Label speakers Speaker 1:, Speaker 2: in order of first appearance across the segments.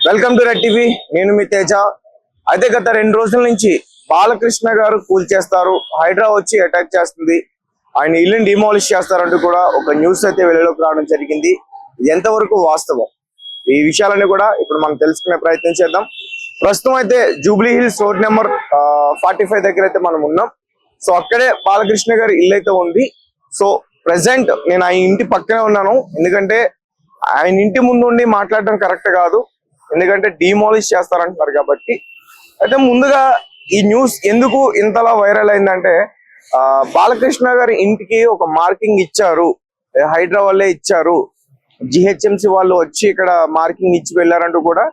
Speaker 1: Welcome to red TV. నేను మీ తేజ. అయితే గత 2 రోజుల నుంచి బాలకృష్ణ గారు కూల్ చేస్తారు, హైడ్రా వచ్చి అటాక్ చేస్తుంది, ఆయన ఇల్లుని డిమాలిష్ చేస్తారంటూ కూడా ఒక న్యూస్ అయితే వెలుగులోకి రావడం జరిగింది. ఇది ఎంతవరకు వాస్తవం, ఈ విషయాలన్నీ కూడా ఇప్పుడు మనం తెలుసుకునే ప్రయత్నం చేద్దాం. ప్రస్తుతం అయితే జూబ్లీ హిల్స్ రోడ్ నెంబర్ 45 దగ్గర అయితే మనం ఉన్నాం. సో అక్కడే బాలకృష్ణ గారి ఇల్లు అయితే ఉంది. సో ప్రెసెంట్ నేను ఆ ఇంటి పక్కనే ఉన్నాను, ఎందుకంటే ఆయన ఇంటి ముందు ఉండి మాట్లాడడం కరెక్ట్ కాదు, ఎందుకంటే డిమాలిష్ చేస్తారంటున్నారు కాబట్టి. అయితే ముందుగా ఈ న్యూస్ ఎందుకు ఇంతలా వైరల్ అయిందంటే, బాలకృష్ణ గారి ఇంటికి ఒక మార్కింగ్ ఇచ్చారు, హైడ్రా వాళ్ళే ఇచ్చారు, జిహెచ్ఎంసి వాళ్ళు వచ్చి ఇక్కడ మార్కింగ్ ఇచ్చి వెళ్ళారంటూ కూడా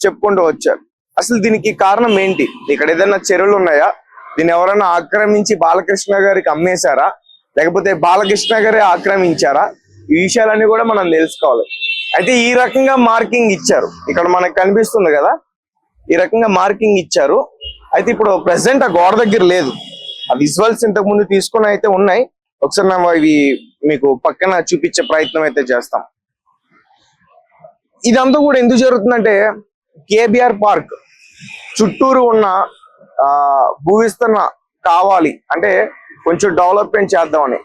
Speaker 1: చెప్పుకుంటూ వచ్చారు. అసలు దీనికి కారణం ఏంటి? ఇక్కడ ఏదైనా చెరువులు ఉన్నాయా? దీన్ని ఎవరైనా ఆక్రమించి బాలకృష్ణ గారికి అమ్మేశారా, లేకపోతే బాలకృష్ణ గారే ఆక్రమించారా? ఈ విషయాలన్నీ కూడా మనం తెలుసుకోవాలి. అయితే ఈ రకంగా మార్కింగ్ ఇచ్చారు, ఇక్కడ మనకు కనిపిస్తుంది కదా, ఈ రకంగా మార్కింగ్ ఇచ్చారు. అయితే ఇప్పుడు ప్రెసెంట్ ఆ గోడ దగ్గర లేదు, ఆ విజువల్స్ ఇంతకు ముందు తీసుకుని అయితే ఉన్నాయి. ఒకసారి మేము ఇవి మీకు పక్కన చూపించే ప్రయత్నం అయితే చేస్తాం. ఇదంతా కూడా ఎందుకు జరుగుతుందంటే, కేబిఆర్ పార్క్ చుట్టూరు ఉన్న భూ విస్తరణ కావాలి అంటే కొంచెం డెవలప్మెంట్ చేద్దామని,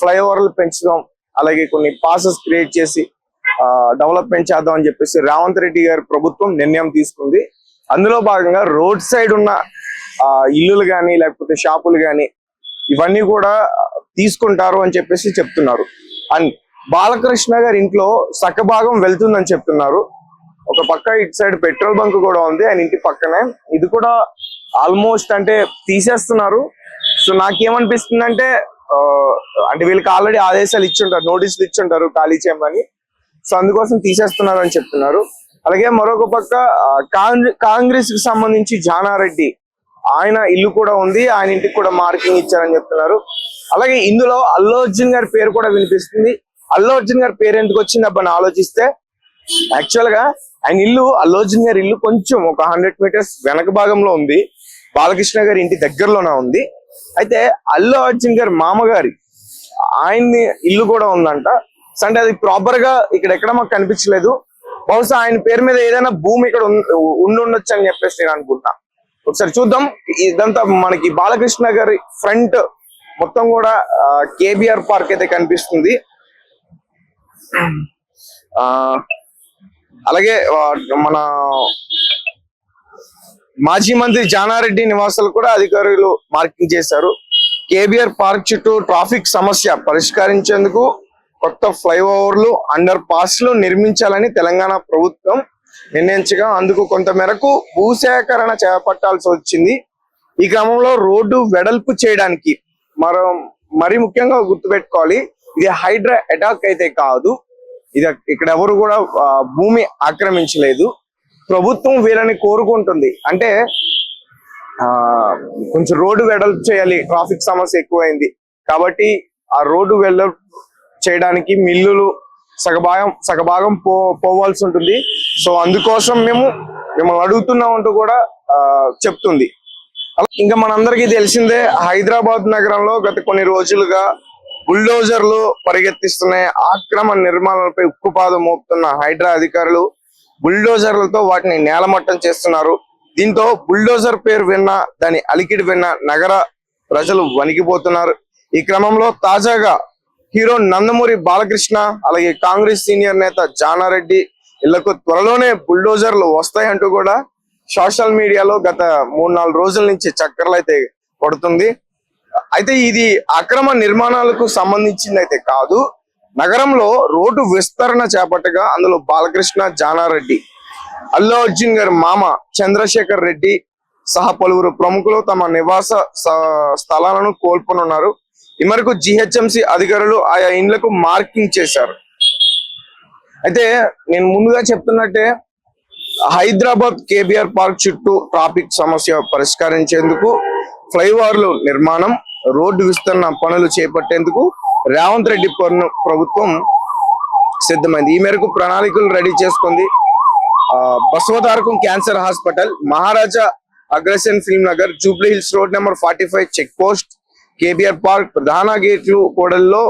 Speaker 1: ఫ్లైఓవర్లు పెంచుదాం, అలాగే కొన్ని పాసెస్ క్రియేట్ చేసి డెవలప్మెంట్ చేద్దాం అని చెప్పేసి రేవంత్ రెడ్డి గారి ప్రభుత్వం నిర్ణయం తీసుకుంది. అందులో భాగంగా రోడ్ సైడ్ ఉన్న ఇల్లులు కానీ లేకపోతే షాపులు కానీ ఇవన్నీ కూడా తీసుకుంటారు అని చెప్పేసి చెప్తున్నారు. అండ్ బాలకృష్ణ గారి ఇంట్లో సగభాగం వెళ్తుందని చెప్తున్నారు. ఒక పక్క ఇటు సైడ్ పెట్రోల్ బంక్ కూడా ఉంది ఆయన ఇంటి పక్కనే, ఇది కూడా ఆల్మోస్ట్ అంటే తీసేస్తున్నారు. సో నాకేమనిపిస్తుందంటే, అంటే వీళ్ళకి ఆల్రెడీ ఆదేశాలు ఇచ్చుంటారు, నోటీసులు ఇచ్చుంటారు ఖాళీ చేయమని, సో అందుకోసం తీసేస్తున్నారు అని చెప్తున్నారు. అలాగే మరొక పక్క కాంగ్రెస్ కి సంబంధించి జానారెడ్డి ఆయన ఇల్లు కూడా ఉంది, ఆయన ఇంటికి కూడా మార్కింగ్ ఇచ్చారని చెప్తున్నారు. అలాగే ఇందులో అల్లు అర్జున్ గారి పేరు కూడా వినిపిస్తుంది. అల్లు అర్జున్ గారి పేరు ఎందుకు వచ్చింది అబ్బని ఆలోచిస్తే, యాక్చువల్ గా ఆయన ఇల్లు, అల్లు అర్జున్ గారి ఇల్లు కొంచెం ఒక 100 మీటర్స్ వెనక భాగంలో ఉంది, బాలకృష్ణ గారి ఇంటి దగ్గరలోనే ఉంది. అయితే అల్లు అర్జున్ గారి మామగారి ఆయన్ని ఇల్లు కూడా ఉందంట. అంటే అది ప్రాపర్ గా ఇక్కడ ఎక్కడ మాకు కనిపించలేదు. బహుశా ఆయన పేరు మీద ఏదైనా భూమి ఇక్కడ ఉండొచ్చు అని చెప్పేసి నేను అనుకుంటా. ఒకసారి చూద్దాం. ఇదంతా మనకి బాలకృష్ణ గారి ఫ్రంట్ మొత్తం కూడా కేబిఆర్ పార్క్ అయితే కనిపిస్తుంది. అలాగే మన మాజీ మంత్రి జానారెడ్డి నివాసాలు కూడా అధికారులు మార్కింగ్ చేశారు. కేబిఆర్ పార్క్ చుట్టూ ట్రాఫిక్ సమస్య పరిష్కరించేందుకు కొత్త ఫ్లైఓవర్లు, అండర్ పాస్లు నిర్మించాలని తెలంగాణ ప్రభుత్వం నిర్ణయించగా అందుకు కొంత మేరకు భూసేకరణ చేపట్టాల్సి వచ్చింది. ఈ క్రమంలో రోడ్డు వెడల్పు చేయడానికి మరి ముఖ్యంగా గుర్తుపెట్టుకోవాలి, ఇది హైడ్రా అటాక్ అయితే కాదు, ఇది ఇక్కడ ఎవరు కూడా భూమి ఆక్రమించలేదు. ప్రభుత్వం వీళ్ళని కోరుకుంటుంది, అంటే కొంచెం రోడ్డు వెడల్పు చేయాలి, ట్రాఫిక్ సమస్య ఎక్కువైంది కాబట్టి ఆ రోడ్డు వెడల్పు చేయడానికి మిల్లులు సగభాగం పోవాల్సి ఉంటుంది. సో అందుకోసం మిమ్మల్ని అడుగుతున్నాం అంటూ కూడా చెప్తుంది. ఇంకా మనందరికీ తెలిసిందే, హైదరాబాద్ నగరంలో గత కొన్ని రోజులుగా బుల్డోజర్లు పరిగెత్తిస్తున్నాయి. ఆక్రమణ నిర్మాణాలపై ఉక్కుపాదం మోపుతున్న హైడ్రా అధికారులు బుల్డోజర్లతో వాటిని నేలమట్టం చేస్తున్నారు. దీంతో బుల్డోజర్ పేరు విన్నా, దాని అలికిడి విన్నా నగర ప్రజలు వణికిపోతున్నారు. ఈ క్రమంలో తాజాగా హీరో నందమూరి బాలకృష్ణ, అలాగే కాంగ్రెస్ సీనియర్ నేత జానారెడ్డి ఇళ్లకు త్వరలోనే బుల్డోజర్లు వస్తాయంటూ కూడా సోషల్ మీడియాలో గత 3-4 రోజుల నుంచి చక్కర్లు అయితే పడుతుంది. అయితే ఇది అక్రమ నిర్మాణాలకు సంబంధించింది అయితే కాదు, నగరంలో రోడ్డు విస్తరణ చేపట్టగా అందులో బాలకృష్ణ, జానారెడ్డి, అల్లు అర్జున్ గారి మామ చంద్రశేఖర్ రెడ్డి సహా పలువురు ప్రముఖులు తమ నివాస స్థలాలను కోల్పోనున్నారు. ఈ మేరకు జిహెచ్ఎంసి అధికారులు ఆయా ఇండ్లకు మార్కింగ్ చేశారు. అయితే నేను ముందుగా చెప్తున్నట్టే, హైదరాబాద్ కేబిఆర్ పార్క్ చుట్టూ ట్రాఫిక్ సమస్య పరిష్కరించేందుకు ఫ్లైఓవర్లు నిర్మాణం, రోడ్డు విస్తరణ పనులు చేపట్టేందుకు రేవంత్ రెడ్డి ప్రభుత్వం సిద్ధమైంది. ఈ మేరకు ప్రణాళికలు రెడీ చేసుకుంది. Basavatarakam cancer hospital, Maharaja Agrasen film Nagar, jubilee hills road number 45 check post, KBR park ప్రధాన గేట్లు కూడల్లో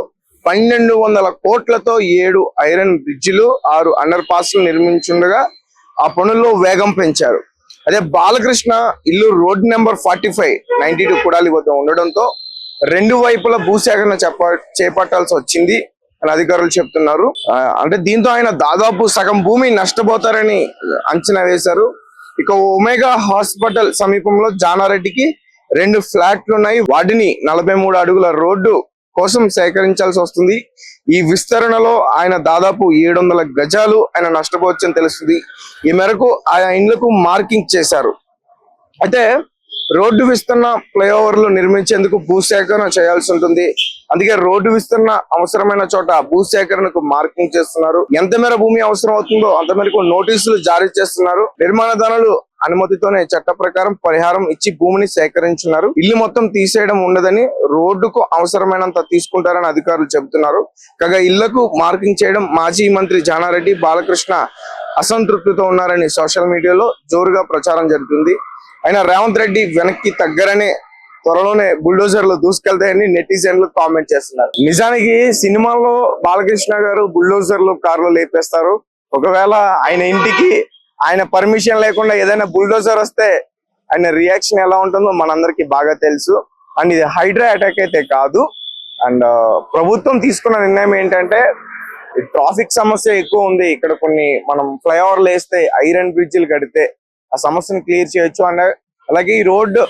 Speaker 1: 1200 కోట్లతో 7 ఐరన్ బ్రిడ్జిలు, 6 అండర్ పాస్లు నిర్మించుండగా ఆ పనుల్లో వేగం పెంచారు. అదే బాలకృష్ణ ఇల్లు రోడ్ నెంబర్ 45 92 కుడాలి వద్ద ఉండడంతో రెండు వైపుల భూసేకరణ చేపట్టాల్సి వచ్చింది అని అధికారులు చెప్తున్నారు. అంటే దీంతో ఆయన దాదాపు సగం భూమి నష్టపోతారని అంచనా వేశారు. ఇక ఒమేగా హాస్పిటల్ సమీపంలో జానారెడ్డికి 2 ఫ్లాట్లు ఉన్నాయి. వాటిని 43 అడుగుల రోడ్డు కోసం సేకరించాల్సి వస్తుంది. ఈ విస్తరణలో ఆయన దాదాపు 700 గజాలు ఆయన నష్టపోవచ్చని తెలుస్తుంది. ఈ మేరకు ఆయా ఇండ్లకు మార్కింగ్ చేశారు. అయితే రోడ్డు విస్తరణ ఫ్లైఓవర్లు నిర్మించేందుకు భూసేకరణ చేయాల్సి ఉంటుంది. అందుకే రోడ్డు విస్తరణ అవసరమైన చోట భూసేకరణకు మార్కింగ్ చేస్తున్నారు. ఎంత మేర భూమి అవసరం అవుతుందో అంత మేరకు నోటీసులు జారీ చేస్తున్నారు. నిర్మాణదారులు అనుమతితోనే చట్ట ప్రకారం పరిహారం ఇచ్చి భూమిని సేకరించున్నారు. ఇల్లు మొత్తం తీసేయడం ఉండదని రోడ్డుకు అవసరమైనంత తీసుకుంటారని అధికారులు చెబుతున్నారు. కాగా ఇళ్లకు మార్కింగ్ చేయడం మాజీ మంత్రి జానారెడ్డి బాలకృష్ణ అసంతృప్తితో ఉన్నారని సోషల్ మీడియాలో జోరుగా ప్రచారం జరుగుతుంది. అయినా రేవంత్ రెడ్డి వెనక్కి తగ్గరనే త్వరలోనే బుల్డోజర్లు దూసుకెళ్తాయని నెటిజన్లు కామెంట్ చేస్తున్నారు. నిజానికి సినిమాలో బాలకృష్ణ గారు బుల్డోజర్లు కార్లు లేపేస్తారు. ఒకవేళ ఆయన ఇంటికి ఆయన పర్మిషన్ లేకుండా ఏదైనా బుల్డోజర్ వస్తే ఆయన రియాక్షన్ ఎలా ఉంటుందో మనందరికి బాగా తెలుసు. అండ్ ఇది హైడ్రా అటాక్ అయితే కాదు. అండ్ ప్రభుత్వం తీసుకున్న నిర్ణయం ఏంటంటే ట్రాఫిక్ సమస్య ఎక్కువ ఉంది, ఇక్కడ కొన్ని మనం ఫ్లైఓవర్లు వేస్తే ఐరన్ బ్రిడ్జిలు కడితే ఆ సమస్యను క్లియర్ చేయొచ్చు. అండ్ అలాగే ఈ రోడ్డు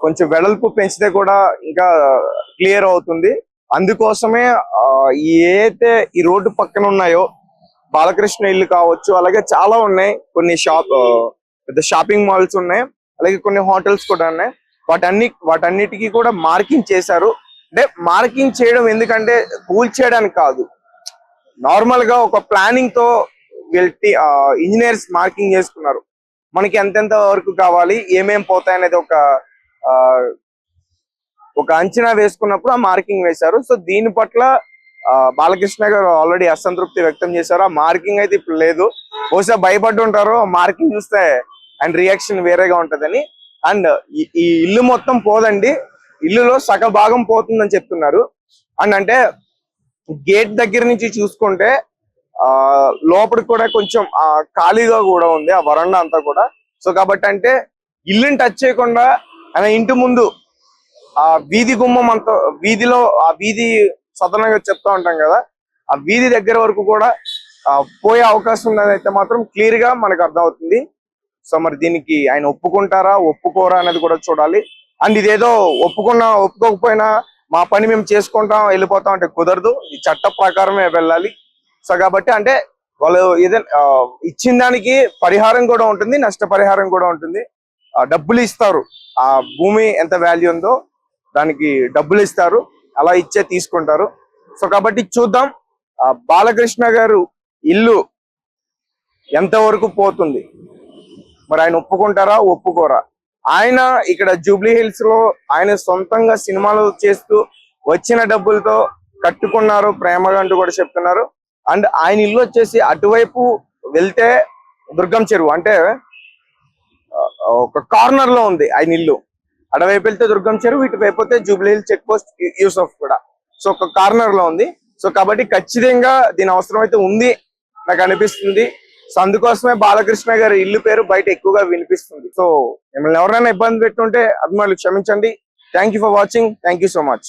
Speaker 1: కొంచెం వెడల్పు పెంచితే కూడా ఇంకా క్లియర్ అవుతుంది. అందుకోసమే ఏదైతే ఈ రోడ్డు పక్కన ఉన్నాయో బాలకృష్ణ ఇల్లు కావచ్చు, అలాగే చాలా ఉన్నాయి, కొన్ని పెద్ద షాపింగ్ మాల్స్ ఉన్నాయి, అలాగే కొన్ని హోటల్స్ కూడా ఉన్నాయి. వాటన్నిటికీ కూడా మార్కింగ్ చేశారు. అంటే మార్కింగ్ చేయడం ఎందుకంటే కూల్ చేయడానికి కాదు, నార్మల్ గా ఒక ప్లానింగ్ తో వీళ్ళ ఇంజనీర్స్ మార్కింగ్ చేసుకున్నారు. మనకి ఎంతెంత వరకు కావాలి, ఏమేం పోతాయి అనేది ఒక అంచనా వేసుకున్నప్పుడు ఆ మార్కింగ్ వేశారు. సో దీని పట్ల బాలకృష్ణ గారు ఆల్రెడీ అసంతృప్తి వ్యక్తం చేశారు. ఆ మార్కింగ్ అయితే ఇప్పుడు లేదు. బహుశా భయపడి ఉంటారు, మార్కింగ్ చూస్తే అండ్ రియాక్షన్ వేరేగా ఉంటదని. అండ్ ఈ ఇల్లు మొత్తం పోదండి, ఇల్లులో సగ భాగం పోతుందని చెప్తున్నారు. అండ్ అంటే గేట్ దగ్గర నుంచి చూసుకుంటే లోపలికి కూడా కొంచెం ఖాళీగా కూడా ఉంది ఆ వరండా అంతా కూడా. సో కాబట్టి అంటే ఇల్లుని టచ్ చేయకుండా ఆయన ఇంటి ముందు ఆ వీధి గుమ్మం అంతా, వీధిలో ఆ వీధి సాధారణంగా చెప్తా ఉంటాం కదా, ఆ వీధి దగ్గర వరకు కూడా పోయే అవకాశం ఉందని అయితే మాత్రం క్లియర్ గా మనకు అర్థమవుతుంది. సో మరి దీనికి ఆయన ఒప్పుకుంటారా ఒప్పుకోరా అనేది కూడా చూడాలి. అండ్ ఇదేదో ఒప్పుకోకపోయినా మా పని మేము చేసుకుంటాం వెళ్ళిపోతాం అంటే కుదరదు, ఈ చట్ట ప్రకారమే వెళ్ళాలి. సో కాబట్టి అంటే వాళ్ళు ఏదైనా ఇచ్చిన దానికి పరిహారం కూడా ఉంటుంది, నష్టపరిహారం కూడా ఉంటుంది. డబ్బులు ఇస్తారు, ఆ భూమి ఎంత వాల్యూ ఉందో దానికి డబ్బులు ఇస్తారు, అలా ఇచ్చే తీసుకుంటారు. సో కాబట్టి చూద్దాం బాలకృష్ణ గారు ఇల్లు ఎంతవరకు పోతుంది, మరి ఆయన ఒప్పుకుంటారా ఒప్పుకోరా. ఆయన ఇక్కడ జూబ్లీ హిల్స్ లో ఆయన సొంతంగా సినిమాలు చేస్తూ వచ్చిన డబ్బులతో కట్టుకున్నారు ప్రేమగా అంటూ కూడా చెప్తున్నారు. అండ్ ఆయన ఇల్లు వచ్చేసి అటువైపు వెళ్తే దుర్గం చెరువు, అంటే ఒక కార్నర్ లో ఉంది ఆయన ఇల్లు. అటువైపు వెళ్తే దుర్గం చెరువు, ఇటువైపు అయితే జూబ్లీ హిల్స్ చెక్ పోస్ట్ యూసఫ్ కూడా. సో ఒక కార్నర్ లో ఉంది. సో కాబట్టి ఖచ్చితంగా దీని అవసరం అయితే ఉంది నాకు అనిపిస్తుంది. సో అందుకోసమే బాలకృష్ణ గారి ఇల్లు పేరు బయట ఎక్కువగా వినిపిస్తుంది. సో మిమ్మల్ని ఎవరైనా ఇబ్బంది పెట్టుంటే అభిమానులు క్షమించండి. Thank you for watching. Thank you so much.